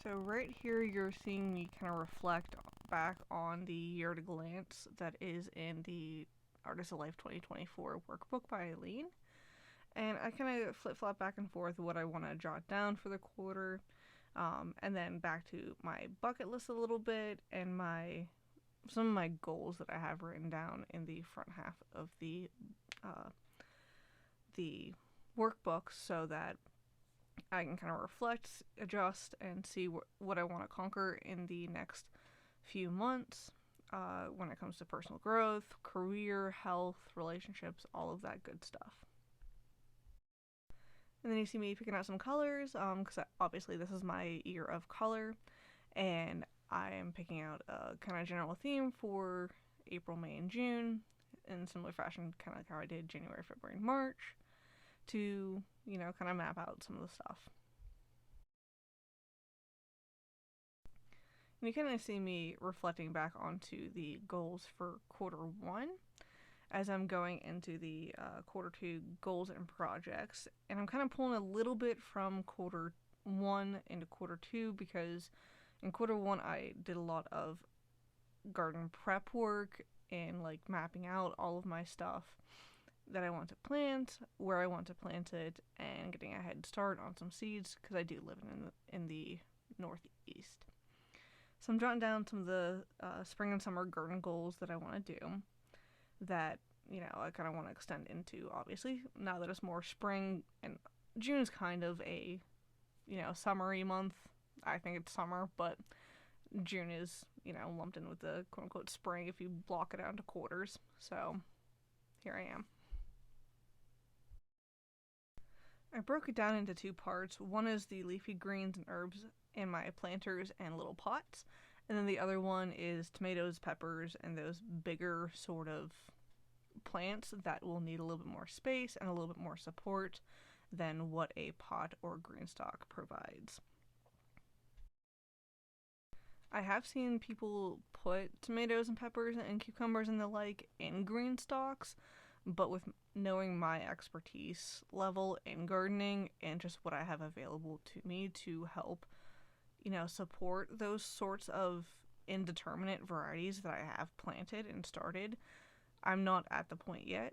So right here you're seeing me kind of reflect back on the year at a glance that is in the Artist of Life 2024 workbook by Eileen. And I kind of flip-flop back and forth what I want to jot down for the quarter, and then back to my bucket list a little bit and some of my goals that I have written down in the front half of the workbook, so that I can kind of reflect, adjust, and see what I want to conquer in the next few months when it comes to personal growth, career, health, relationships, all of that good stuff. And then you see me picking out some colors, because obviously this is my year of color, and I am picking out a kind of general theme for April, May, and June in similar fashion, kind of like how I did January, February, and March, to, kind of map out some of the stuff. And you kind of see me reflecting back onto the goals for quarter one as I'm going into the quarter two goals and projects. And I'm kind of pulling a little bit from quarter one into quarter two, because in quarter one I did a lot of garden prep work and like mapping out all of my stuff that I want to plant, where I want to plant it, and getting a head start on some seeds, because I do live in the northeast. So I'm jotting down some of the spring and summer garden goals that I want to do that, I kind of want to extend into, obviously, now that it's more spring, and June is kind of a, summery month. I think it's summer, but June is, lumped in with the quote-unquote spring if you block it out into quarters. So here I am. I broke it down into two parts. One is the leafy greens and herbs in my planters and little pots, and then the other one is tomatoes, peppers, and those bigger sort of plants that will need a little bit more space and a little bit more support than what a pot or green stock provides. I have seen people put tomatoes and peppers and cucumbers and the like in green stalks, but with knowing my expertise level in gardening and just what I have available to me to help, support those sorts of indeterminate varieties that I have planted and started, I'm not at the point yet.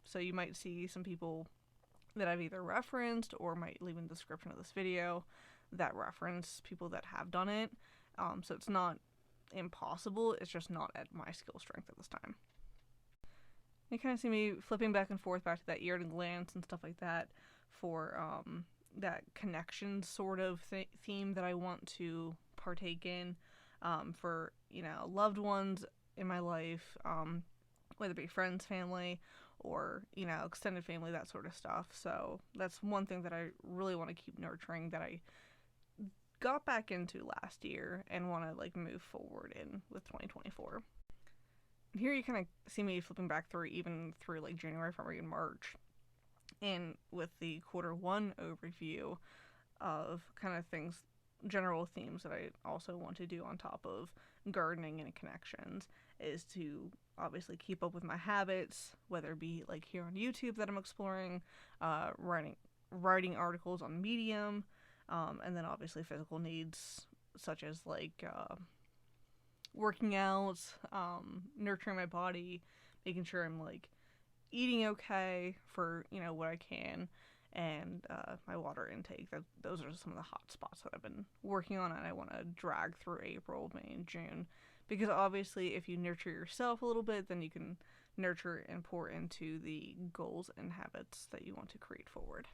So you might see some people that I've either referenced or might leave in the description of this video that reference people that have done it. So it's not impossible, it's just not at my skill strength at this time. You kind of see me flipping back and forth back to that year at a glance and stuff like that for that connection sort of theme that I want to partake in for, loved ones in my life, whether it be friends, family, or, extended family, that sort of stuff. So that's one thing that I really want to keep nurturing, that I got back into last year and want to like move forward in with 2024. And here you kind of see me flipping back through even through like January, February, and March, and with the quarter one overview of kind of things, general themes that I also want to do on top of gardening and connections, is to obviously keep up with my habits, whether it be like here on YouTube that I'm exploring, writing articles on Medium, and then obviously physical needs such as like working out, nurturing my body, making sure I'm like eating okay for what I can, and my water intake. Those are some of the hot spots that I've been working on, and I want to drag through April, May, and June, because obviously if you nurture yourself a little bit, then you can nurture and pour into the goals and habits that you want to create forward.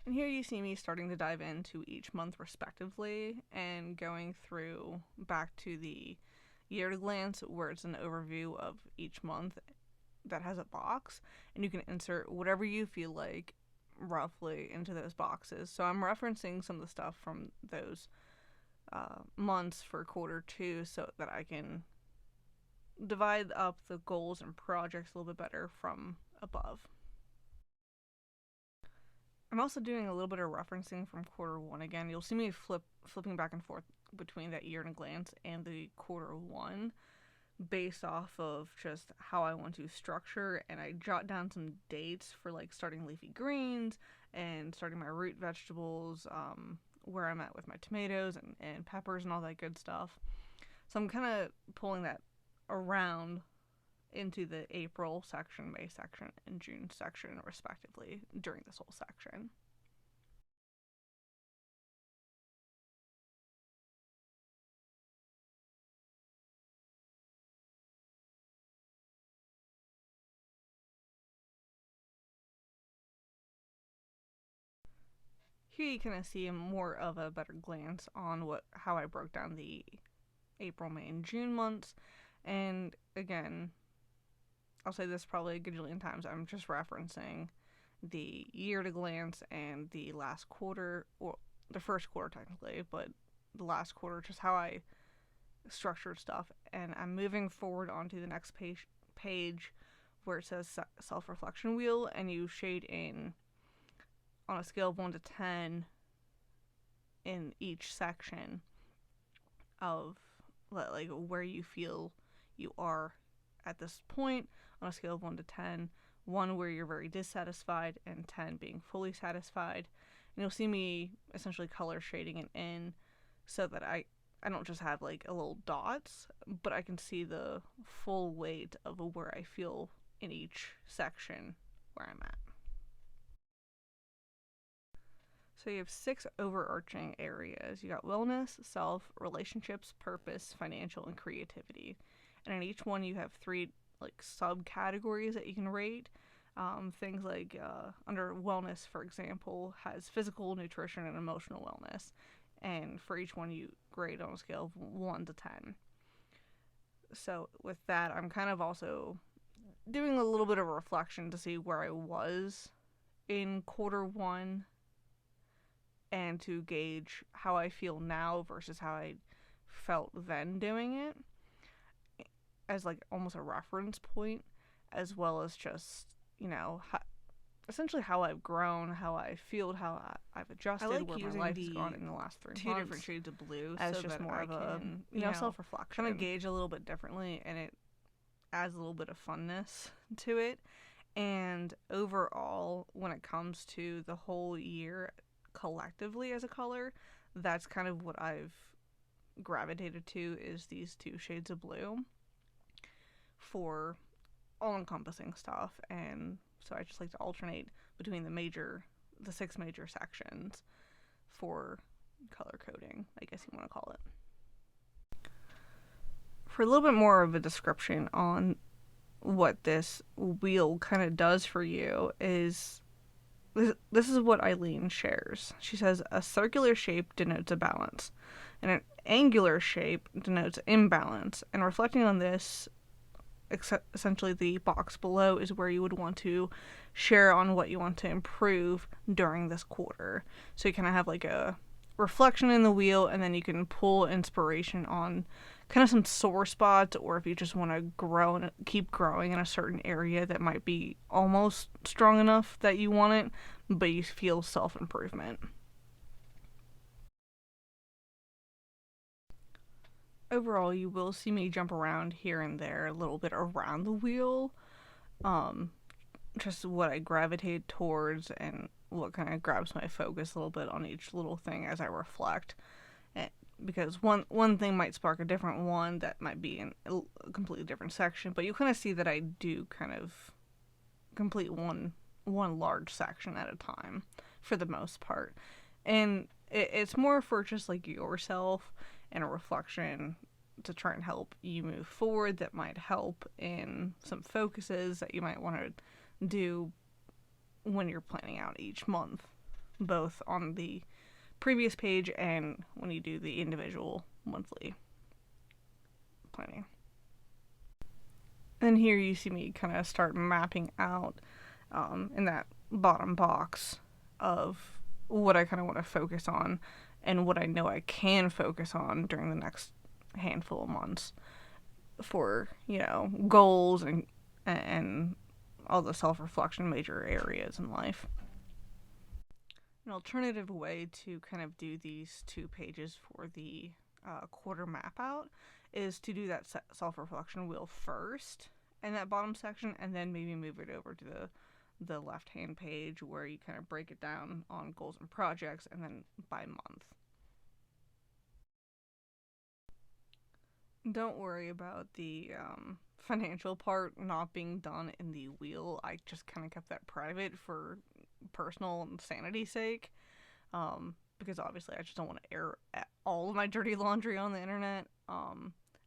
And here you see me starting to dive into each month respectively and going through back to the year at a glance, where it's an overview of each month that has a box, and you can insert whatever you feel like roughly into those boxes. So I'm referencing some of the stuff from those months for quarter two so that I can divide up the goals and projects a little bit better from above. I'm also doing a little bit of referencing from quarter one again. You'll see me flipping back and forth between that year at a glance and the quarter one based off of just how I want to structure, and I jot down some dates for like starting leafy greens and starting my root vegetables, where I'm at with my tomatoes and peppers and all that good stuff. So I'm kind of pulling that around into the April section, May section, and June section, respectively, during this whole section. Here you kind of see more of a better glance on how I broke down the April, May, and June months. And again, I'll say this probably a gajillion times. I'm just referencing the year to glance and the last quarter, or the first quarter technically, but the last quarter, just how I structured stuff. And I'm moving forward onto the next page where it says self reflection wheel, and you shade in on a scale of 1 to 10 in each section of like where you feel you are at this point on a scale of 1 to 10. 1 where you're very dissatisfied, and 10 being fully satisfied. And you'll see me essentially color shading it in so that I don't just have like a little dots, but I can see the full weight of where I feel in each section where I'm at. So you have 6 overarching areas. You got wellness, self, relationships, purpose, financial, and creativity. And in each one you have 3 like subcategories that you can rate. Things like under wellness, for example, has physical, nutrition, and emotional wellness. And for each one you grade on a scale of 1 to 10. So with that, I'm kind of also doing a little bit of a reflection to see where I was in quarter 1 and to gauge how I feel now versus how I felt then doing it, as like almost a reference point, as well as just, essentially how I've grown, how I feel, how I've adjusted, where my life has gone in the last 3 months. 2 different shades of blue, as so just that more I of a can, self-reflection, kind of gauge a little bit differently, and it adds a little bit of funness to it. And overall, when it comes to the whole year collectively as a color, that's kind of what I've gravitated to, is these 2 shades of blue for all-encompassing stuff. And so I just like to alternate between the 6 major sections for color coding, I guess you want to call it. For a little bit more of a description on what this wheel kind of does for you, is this is what Eileen shares. She says a circular shape denotes a balance, and an angular shape denotes imbalance. And reflecting on this, essentially the box below is where you would want to share on what you want to improve during this quarter. So you kind of have like a reflection in the wheel, and then you can pull inspiration on kind of some sore spots, or if you just want to grow and keep growing in a certain area that might be almost strong enough that you want it, but you feel self-improvement. Overall, you will see me jump around here and there a little bit around the wheel, just what I gravitate towards and what kind of grabs my focus a little bit on each little thing as I reflect. Because one thing might spark a different one that might be in a completely different section, but you kind of see that I do kind of complete one large section at a time for the most part. And it's more for just like yourself and a reflection to try and help you move forward, that might help in some focuses that you might want to do when you're planning out each month, both on the previous page and when you do the individual monthly planning. And here you see me kind of start mapping out in that bottom box of what I kind of want to focus on and what I know I can focus on during the next handful of months for, goals and all the self-reflection major areas in life. An alternative way to kind of do these 2 pages for the quarter map out is to do that self-reflection wheel first in that bottom section, and then maybe move it over to the left hand page where you kind of break it down on goals and projects and then by month. Don't worry about the financial part not being done in the wheel. I just kind of kept that private for personal sanity's sake. Because obviously I just don't want to air all of my dirty laundry on the internet.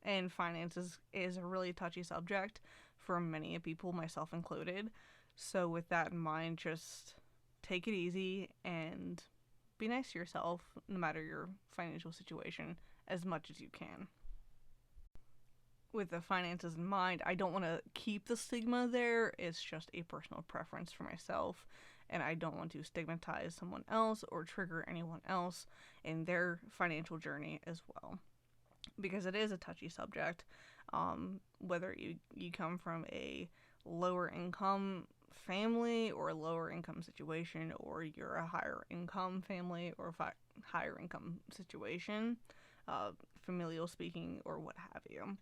And finances is a really touchy subject for many people, myself included. So with that in mind, just take it easy and be nice to yourself, no matter your financial situation, as much as you can. With the finances in mind, I don't want to keep the stigma there. It's just a personal preference for myself, and I don't want to stigmatize someone else or trigger anyone else in their financial journey as well. Because it is a touchy subject, whether you come from a lower income family or a lower income situation, or you're a higher income family or higher income situation, familial speaking, or what have you.